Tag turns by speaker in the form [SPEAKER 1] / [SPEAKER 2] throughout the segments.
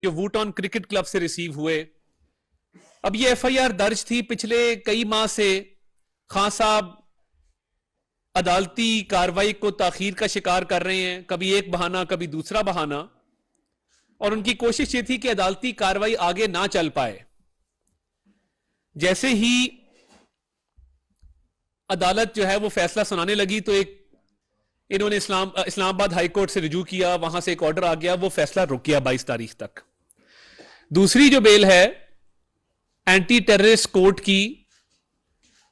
[SPEAKER 1] जो वूटॉन cricket club से receive हुए। अब ये एफआईआर दर्ज थी, पिछले कई माह से खान साहब अदालती कार्रवाई को ताखीर का शिकार कर रहे हैं, कभी एक बहाना कभी दूसरा बहाना, और उनकी कोशिश ये थी कि अदालती कार्रवाई आगे ना चल पाए। जैसे ही अदालत जो है वो फैसला सुनाने लगी तो इन्होंने इस्लामाबाद हाई कोर्ट से रुजू किया, वहां से एक ऑर्डर आ गया, वो फैसला रुक गया 22 तारीख तक। दूसरी जो बेल है एंटी टेररिस्ट कोर्ट की,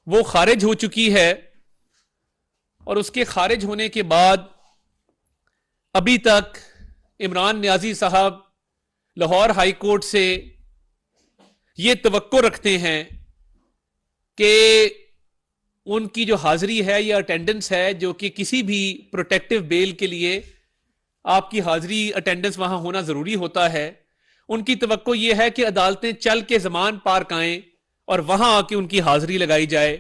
[SPEAKER 1] वो खारिज हो चुकी है, और उसके खारिज होने के बाद अभी तक इमरान नियाजी साहब लाहौर हाई कोर्ट से ये तवक्को रखते हैं कि उनकी जो हाजिरी है या अटेंडेंस है, जो कि किसी भी प्रोटेक्टिव बेल के लिए आपकी हाजिरी अटेंडेंस वहां होना जरूरी होता है, उनकी तवक्को यह है कि अदालतें चल के जमान पार्क आएं और वहां आके उनकी हाजिरी लगाई जाए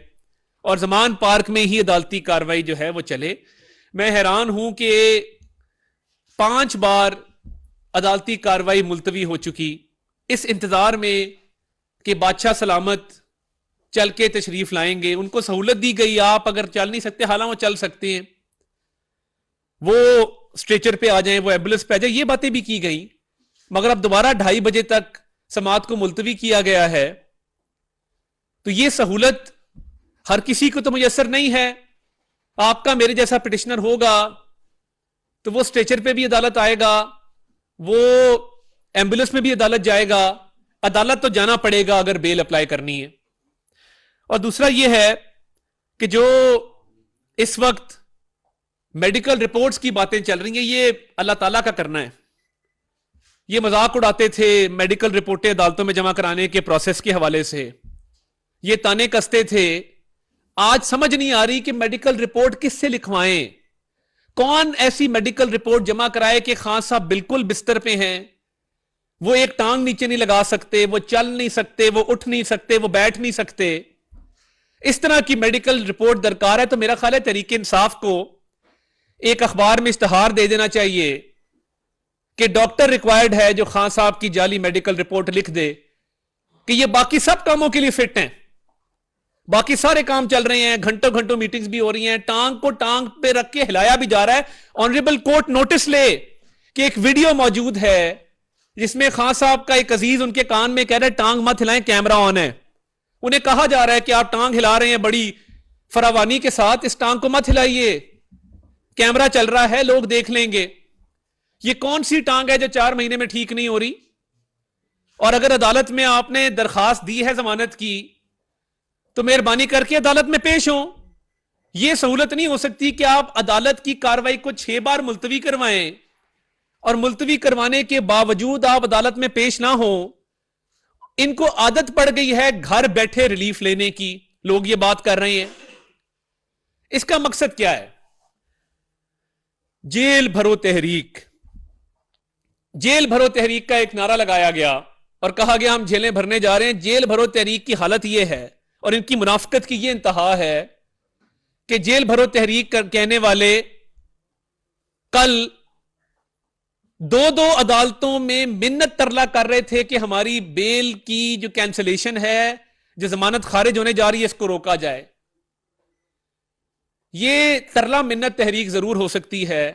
[SPEAKER 1] और जमान पार्क में ही अदालती कार्रवाई जो है वो चले। मैं हैरान हूं कि 5 बार अदालती कार्रवाई मुलतवी हो चुकी, इस इंतजार में कि बादशाह सलामत चल के तशरीफ लाएंगे, उनको सहूलत दी गई, आप अगर चल नहीं सकते, हालांकि वो चल सकते हैं, वो स्ट्रेचर पे आ जाएं, वो एम्बुलेंस पे आ जाए, ये बातें भी की गई, मगर अब दोबारा 2:30 बजे तक समाअत को मुलतवी किया गया है। तो ये सहूलत हर किसी को तो मुयसर नहीं है। आपका मेरे जैसा पिटिशनर होगा तो वो स्ट्रेचर पे भी अदालत आएगा, वो एम्बुलेंस में भी अदालत जाएगा, अदालत तो जाना पड़ेगा अगर बेल अप्लाई करनी है। और दूसरा ये है कि जो इस वक्त मेडिकल रिपोर्ट्स की बातें चल रही हैं, ये अल्लाह ताला का करना है। ये मजाक उड़ाते थे मेडिकल रिपोर्टें अदालतों में जमा कराने के प्रोसेस के हवाले से, ये ताने कसते थे। आज समझ नहीं आ रही कि मेडिकल रिपोर्ट किससे लिखवाएं, कौन ऐसी मेडिकल रिपोर्ट जमा कराए कि खान साहब बिल्कुल बिस्तर पे हैं, वो एक टांग नीचे नहीं लगा सकते, वो चल नहीं सकते, वो उठ नहीं सकते, वो बैठ नहीं सकते। इस तरह की मेडिकल रिपोर्ट दरकार है। तो मेरा ख्याल है तहरीक इंसाफ को एक अखबार में इश्तहार दे देना चाहिए कि डॉक्टर रिक्वायर्ड है जो खान साहब की जाली मेडिकल रिपोर्ट लिख दे कि ये बाकी सब कामों के लिए फिट हैं, बाकी सारे काम चल रहे हैं, घंटों घंटों मीटिंग्स भी हो रही हैं, टांग को टांग पे रख के हिलाया भी जा रहा है। ऑनरेबल कोर्ट नोटिस ले कि एक वीडियो मौजूद है जिसमें खान साहब का एक अजीज उनके कान में कह रहा है टांग मत हिलाएं, कैमरा ऑन है। उन्हें कहा जा रहा है कि आप टांग हिला रहे हैं बड़ी फरावानी के साथ, इस टांग को मत हिलाइए, कैमरा चल रहा है, लोग देख लेंगे। ये कौन सी टांग है जो 4 महीने में ठीक नहीं हो रही? और अगर अदालत में आपने दरखास्त दी है जमानत की तो मेहरबानी करके अदालत में पेश हो। यह सहूलत नहीं हो सकती कि आप अदालत की कार्रवाई को 6 बार मुलतवी करवाएं और मुलतवी करवाने के बावजूद आप अदालत में पेश ना हो। इनको आदत पड़ गई है घर बैठे रिलीफ लेने की, लोग ये बात कर रहे हैं। इसका मकसद क्या है? जेल भरो तहरीक। जेल भरो तहरीक का एक नारा लगाया गया और कहा गया हम जेलें भरने जा रहे हैं। जेल भरो तहरीक की हालत यह है और इनकी मुनाफिकत की यह इंतहा है कि जेल भरो तहरीक कहने वाले कल 2-2 अदालतों में मिन्नत तरला कर रहे थे कि हमारी बेल की जो कैंसलेशन है, जो जमानत खारिज होने जा रही है, इसको रोका जाए। यह तरला मिन्नत तहरीक जरूर हो सकती है।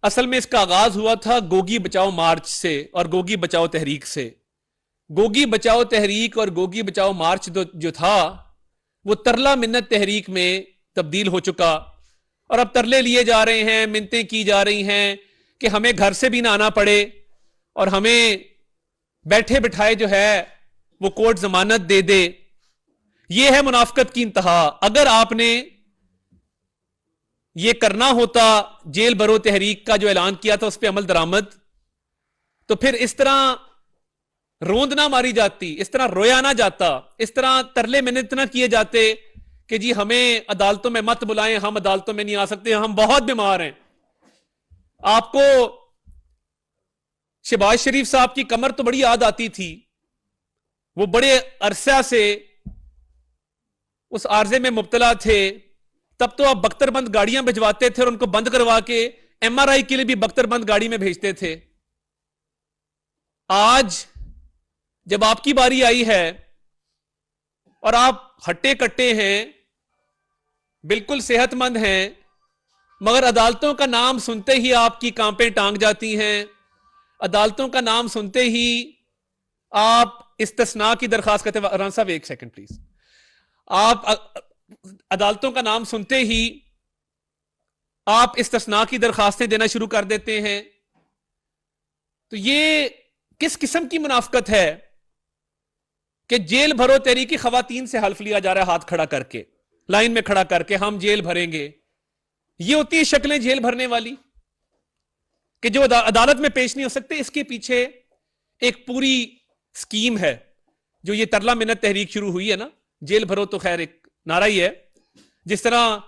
[SPEAKER 1] असल में इसका आगाज हुआ था गोगी बचाओ मार्च से और गोगी बचाओ तहरीक से। गोगी बचाओ तहरीक और गोगी बचाओ मार्च जो था वो तरला मिन्नत तहरीक में तब्दील हो चुका, और अब तरले लिए जा रहे हैं, मिन्नतें की जा रही हैं कि हमें घर से भी ना आना पड़े और हमें बैठे बिठाए जो है वो कोर्ट जमानत दे दे। ये है मुनाफिकत की इंतहा। अगर आपने ये करना होता, जेल भरो तहरीक का जो ऐलान किया था उस पर अमल दरामद, तो फिर इस तरह रोंद ना मारी जाती, इस तरह रोया ना जाता, इस तरह तरले मिन्नत ना किए जाते कि जी हमें अदालतों में मत बुलाएं, हम अदालतों में नहीं आ सकते, हम बहुत बीमार हैं। आपको शहबाज शरीफ साहब की कमर तो बड़ी याद आती थी, वो बड़े अरसा से उस आर्जे में मुब्तला थे। तब तो आप बख्तरबंद गाड़ियां भिजवाते थे और उनको बंद करवा के एमआरआई के लिए भी बख्तरबंद गाड़ी में भेजते थे। आज जब आपकी बारी आई है और आप हट्टे कट्टे हैं, बिल्कुल सेहतमंद हैं, मगर अदालतों का नाम सुनते ही आपकी कांपें टांग जाती हैं, अदालतों का नाम सुनते ही आप इस्तिस्ना की दरखास्त करते हैं। राना साहब एक सेकंड प्लीज। आप अदालतों का नाम सुनते ही आप इस्तिस्ना की दरखास्तें देना शुरू कर देते हैं। तो ये किस किस्म की मुनाफकत है कि जेल भरो तहरीकी खवातीन से हल्फ लिया जा रहा है, हाथ खड़ा करके, लाइन में खड़ा करके, हम जेल भरेंगे। ये होती है शक्लें जेल भरने वाली कि जो अदालत में पेश नहीं हो सकते। इसके पीछे एक पूरी स्कीम है। जो ये तरला मिन्नत तहरीक शुरू हुई है ना, जेल भरो, तो खैर एक नारा ही है। जिस तरह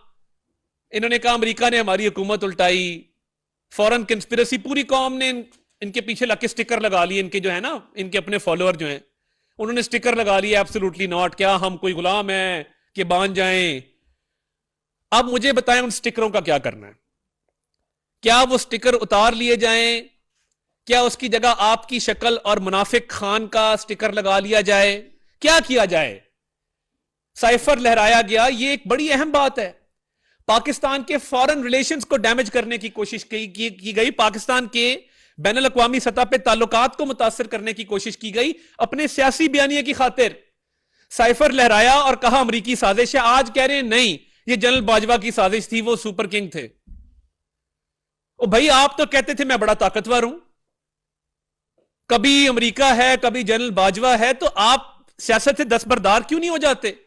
[SPEAKER 1] इन्होंने कहा अमेरिका ने हमारी हुकूमत उल्टाई, फॉरेन कंस्पिरेसी, पूरी कौम ने इनके पीछे लग के स्टिकर लगा लिए। इनके जो है ना, इनके अपने फॉलोअर जो हैं, उन्होंने स्टिकर लगा लिए एब्सोल्युटली नॉट, क्या हम कोई गुलाम हैं कि बांध जाएं। अब मुझे बताएं उन स्टिकरों का क्या करना है। क्या वो स्टिकर उतार लिए जाएं? क्या उसकी जगह आपकी शक्ल और मुनाफिक खान का स्टिकर लगा लिया जाए? क्या किया जाए? साइफर लहराया गया, ये एक बड़ी अहम बात है। पाकिस्तान के फॉरेन रिलेशंस को डैमेज करने की कोशिश की गई, पाकिस्तान के बैनुल अक़वामी सतह पे ताल्लुकात को मुतासर करने की कोशिश की गई अपने सियासी बयानिए की खातिर। साइफर लहराया और कहा अमरीकी साजिश है। आज कह रहे हैं नहीं, ये जनरल बाजवा की साजिश थी, वो सुपर किंग थे। ओ भाई, आप तो कहते थे मैं बड़ा ताकतवर हूं, कभी अमेरिका है कभी जनरल बाजवा है, तो आप सियासत से दस्तबरदार क्यों नहीं हो जाते?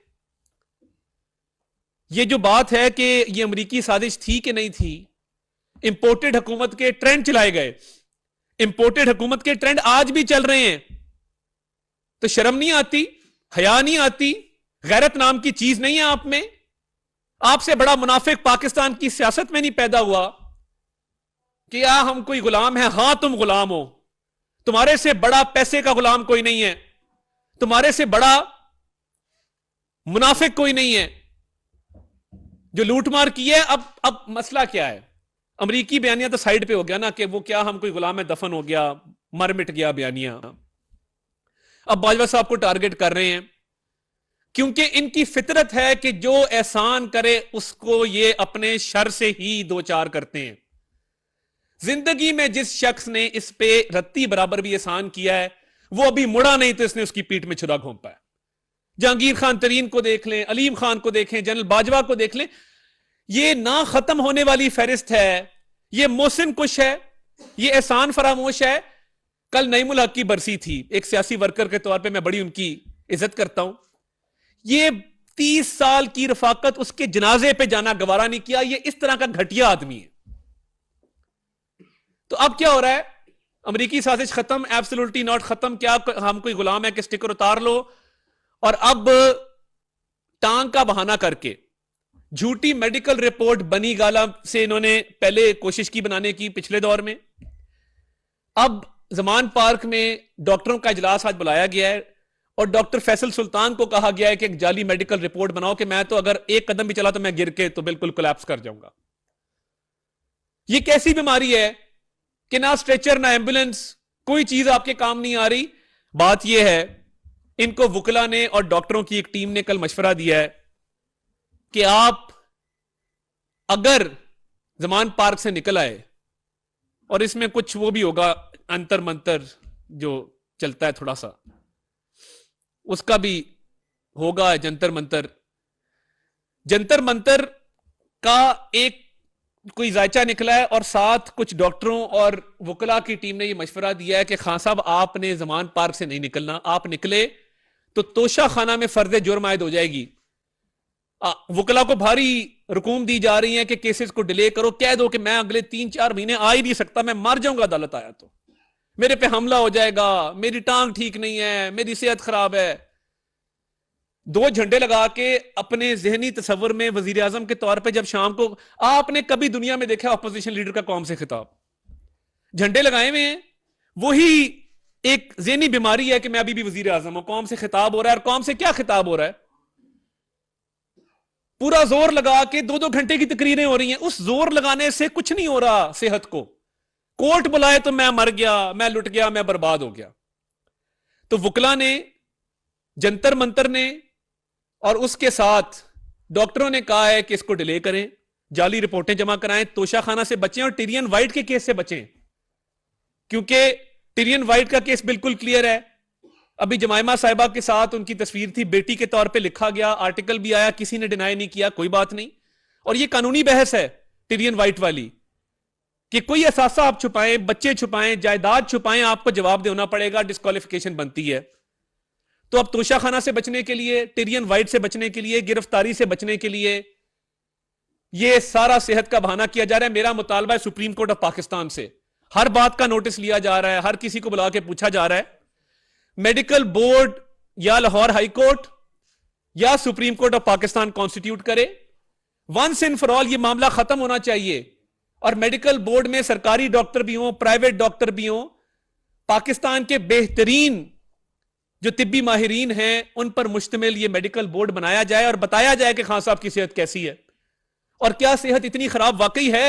[SPEAKER 1] ये जो बात है कि ये अमेरिकी साजिश थी कि नहीं थी, इंपोर्टेड हुकूमत के ट्रेंड चलाए गए, इंपोर्टेड हुकूमत के ट्रेंड आज भी चल रहे हैं। तो शर्म नहीं आती, हया नहीं आती, गैरत नाम की चीज नहीं है आप में? आपसे बड़ा मुनाफिक पाकिस्तान की सियासत में नहीं पैदा हुआ कि या हम कोई गुलाम है। हां, तुम गुलाम हो, तुम्हारे से बड़ा पैसे का गुलाम कोई नहीं है, तुम्हारे से बड़ा मुनाफिक कोई नहीं है जो लूटमार की है। अब मसला क्या है? अमरीकी बयानिया तो साइड पे हो गया ना, कि वो क्या हम कोई गुलाम है, दफन हो गया, मर मिट गया बयानिया। अब बाजवा साहब को टारगेट कर रहे हैं क्योंकि इनकी फितरत है कि जो एहसान करे उसको ये अपने शर से ही दो चार करते हैं। जिंदगी में जिस शख्स ने इस पे रत्ती बराबर भी एहसान किया है, वो अभी मुड़ा नहीं तो इसने उसकी पीठ में छुरा घोंपा है। जहांगीर खान तरीन को देख लें, अलीम खान को देखें, जनरल बाजवा को देख लें। ये ना खत्म होने वाली फहरिस्त है। ये मोहसिन कुश है, ये एहसान फरामोश है। कल नईमुल हक की बरसी थी, एक सियासी वर्कर के तौर पे मैं बड़ी उनकी इज्जत करता हूं। ये 30 साल की रफाकत, उसके जनाजे पे जाना गवारा नहीं किया। ये इस तरह का घटिया आदमी है। तो अब क्या हो रहा है? अमेरिकी साजिश खत्म, एब्सोल्युटली नॉट खत्म। क्या हम कोई गुलाम है कि स्टिकर उतार लो? और अब टांग का बहाना करके झूठी मेडिकल रिपोर्ट बनी गाला से इन्होंने पहले कोशिश की बनाने की पिछले दौर में। अब जमान पार्क में डॉक्टरों का इजलास आज बुलाया गया है और डॉक्टर फैसल सुल्तान को कहा गया है कि एक जाली मेडिकल रिपोर्ट बनाओ कि मैं तो अगर एक कदम भी चला तो मैं गिर के तो बिल्कुल कोलैप्स कर जाऊंगा। ये कैसी बीमारी है कि ना स्ट्रेचर ना एम्बुलेंस, कोई चीज आपके काम नहीं आ रही। बात यह है, इनको वुकला ने और डॉक्टरों की एक टीम ने कल मशवरा दिया है कि आप अगर जमान पार्क से निकल आए, और इसमें कुछ वो भी होगा अंतर मंतर जो चलता है थोड़ा सा, उसका भी होगा जंतर मंतर। जंतर मंतर का एक कोई जायचा निकला है और साथ कुछ डॉक्टरों और वुकला की टीम ने यह मशवरा दिया है कि खान साहब आपने जमान पार्क से नहीं निकलना, आप निकले तो तोशा खाना में फर्ज जुर्म आयद हो जाएगी। वुकला को भारी रुकूम दी जा रही है कि केसेस को डिले करो, कह दो कि मैं अगले 3-4 महीने आ ही नहीं सकता, मैं मर जाऊंगा अदालत आया तो, मेरे पे हमला हो जाएगा, मेरी टांग ठीक नहीं है, मेरी सेहत खराब है। 2 झंडे लगा के अपने जहनी तस्वर में वजीर आजम के तौर पे जब शाम को, आपने कभी दुनिया में देखा अपोजिशन लीडर का कौम से खिताब? झंडे लगाए हुए हैं। वही एक जहनी बीमारी है कि मैं अभी भी वजीर आजम हूं, कौम से खिताब हो रहा है। और कौम से क्या खिताब हो रहा है? पूरा जोर लगा के 2-2 घंटे की तकरीरें हो रही हैं। उस जोर लगाने से कुछ नहीं हो रहा सेहत को। कोर्ट बुलाए तो मैं मर गया, मैं लुट गया, मैं बर्बाद हो गया। तो वकला ने, जंतर मंतर ने और उसके साथ डॉक्टरों ने कहा है कि इसको डिले करें, जाली रिपोर्टें जमा कराएं, तोशाखाना से बचें और टिरियन वाइट के केस से बचें, क्योंकि टिरियन वाइट का केस बिल्कुल क्लियर है। अभी जमाइमा साहिबा के साथ उनकी तस्वीर थी, बेटी के तौर पे लिखा गया, आर्टिकल भी आया, किसी ने डिनाई नहीं किया, कोई बात नहीं। और ये कानूनी बहस है टिरियन वाइट वाली कि कोई असासा आप छुपाएं, बच्चे छुपाएं, जायदाद छुपाएं, आपको जवाब देना पड़ेगा, डिस्क्वालिफिकेशन बनती है। तो अब तोशाखाना से बचने के लिए, टिरियन वाइट से बचने के लिए, गिरफ्तारी से बचने के लिए यह सारा सेहत का बहाना किया जा रहा है। मेरा मुतालबा है सुप्रीम कोर्ट ऑफ पाकिस्तान से, हर बात का नोटिस लिया जा रहा है, हर किसी को बुला के पूछा जा रहा है, मेडिकल बोर्ड या लाहौर हाई कोर्ट या supreme court of Pakistan constitute करे, वंस एंड फॉर ऑल ये मामला खत्म होना चाहिए। और मेडिकल बोर्ड में सरकारी डॉक्टर भी हों, प्राइवेट डॉक्टर भी हों, पाकिस्तान के बेहतरीन जो तिब्बी माहिरीन हैं उन पर मुश्तमिल ये मेडिकल बोर्ड बनाया जाए और बताया जाए कि खान साहब की सेहत कैसी है और क्या सेहत इतनी खराब वाकई है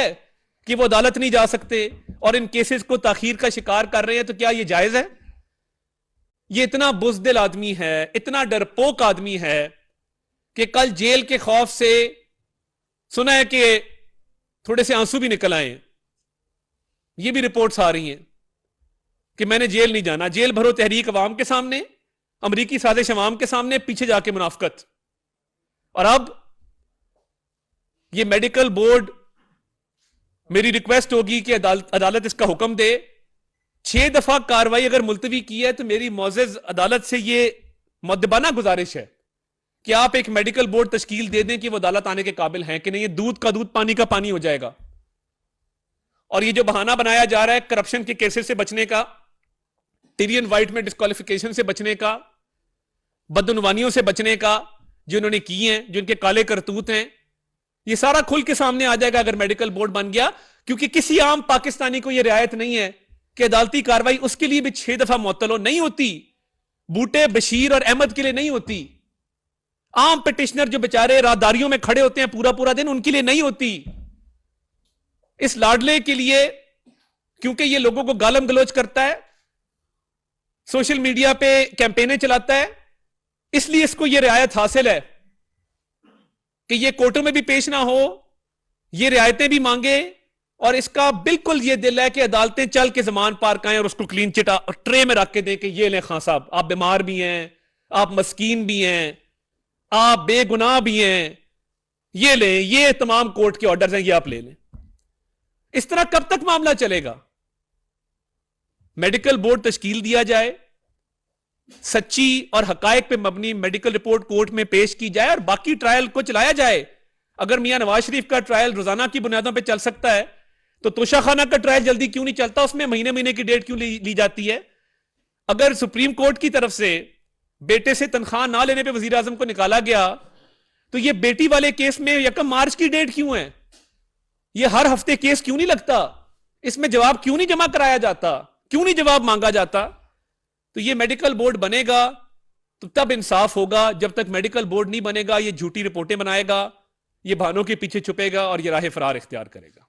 [SPEAKER 1] कि वो अदालत नहीं जा सकते और इन केसेस को ताखीर का शिकार कर रहे हैं। तो क्या ये जायज है? ये इतना बुज़दिल आदमी है, इतना डरपोक आदमी है कि कल जेल के खौफ से सुना है कि थोड़े से आंसू भी निकल आए। ये भी रिपोर्ट्स आ रही हैं कि मैंने जेल नहीं जाना। जेल भरो तहरीक अवाम के सामने, अमरीकी साजिश अवाम के सामने, पीछे जाके मुनाफकत। और अब ये मेडिकल बोर्ड, मेरी रिक्वेस्ट होगी कि अदालत इसका हुक्म दे। 6 दफा कार्रवाई अगर मुलतवी की है तो मेरी मोअज़्ज़ज़ अदालत से ये मुद्दबाना गुजारिश है कि आप एक मेडिकल बोर्ड तश्कील दे दें कि वो अदालत आने के काबिल हैं कि नहीं। ये दूध का दूध, पानी का पानी हो जाएगा। और ये जो बहाना बनाया जा रहा है करप्शन के केसेस से बचने का, टिरियन वाइट में डिस्क्वालिफिकेशन से बचने का, बदउनवानियों से बचने का, जो उन्होंने की हैं, जो उनके काले करतूत हैं, ये सारा खुल के सामने आ जाएगा अगर मेडिकल बोर्ड बन गया। क्योंकि किसी आम पाकिस्तानी को यह रियायत नहीं है कि अदालती कार्रवाई उसके लिए भी 6 दफा मुअत्तल नहीं होती, बूटे, बशीर और अहमद के लिए नहीं होती। आम पिटिशनर जो बेचारे राहदारियों में खड़े होते हैं पूरा पूरा दिन, उनके लिए नहीं होती। इस लाडले के लिए, क्योंकि ये लोगों को गालम गलोच करता है, सोशल मीडिया पे कैंपेनें चलाता है, इसलिए इसको यह रियायत हासिल है कि ये कोर्टों में भी पेश ना हो, ये रियायतें भी मांगे। और इसका बिल्कुल ये दिल है कि अदालतें चल के जमान पार काएं और उसको क्लीन चिट ट्रे में रख के दें कि ये लें खान साहब, आप बीमार भी हैं, आप मस्कीन भी हैं, आप बेगुनाह भी हैं, ये लें, ये तमाम कोर्ट के ऑर्डर्स हैं, ये आप ले लें। इस तरह कब तक मामला चलेगा? मेडिकल बोर्ड तश्कील दिया जाए, सच्ची और हकायक पे मबनी मेडिकल रिपोर्ट कोर्ट में पेश की जाए और बाकी ट्रायल को चलाया जाए। अगर मियां नवाज शरीफ का ट्रायल रोजाना की बुनियादों पे चल सकता है तो तोशाखाना का ट्रायल जल्दी क्यों नहीं चलता? उसमें महीने महीने की डेट क्यों ली जाती है? अगर सुप्रीम कोर्ट की तरफ से बेटे से तनख्वाह ना लेने पे वजीर आजम को निकाला गया तो ये बेटी वाले केस में 1 मार्च की डेट क्यों है? ये हर हफ्ते केस क्यों नहीं लगता? इसमें जवाब क्यों नहीं जमा कराया जाता? क्यों नहीं जवाब मांगा जाता? तो ये मेडिकल बोर्ड बनेगा तो तब इंसाफ होगा। जब तक मेडिकल बोर्ड नहीं बनेगा ये झूठी रिपोर्टें बनाएगा, ये बहानों के पीछे छुपेगा और ये राह फरार इख्तियार करेगा।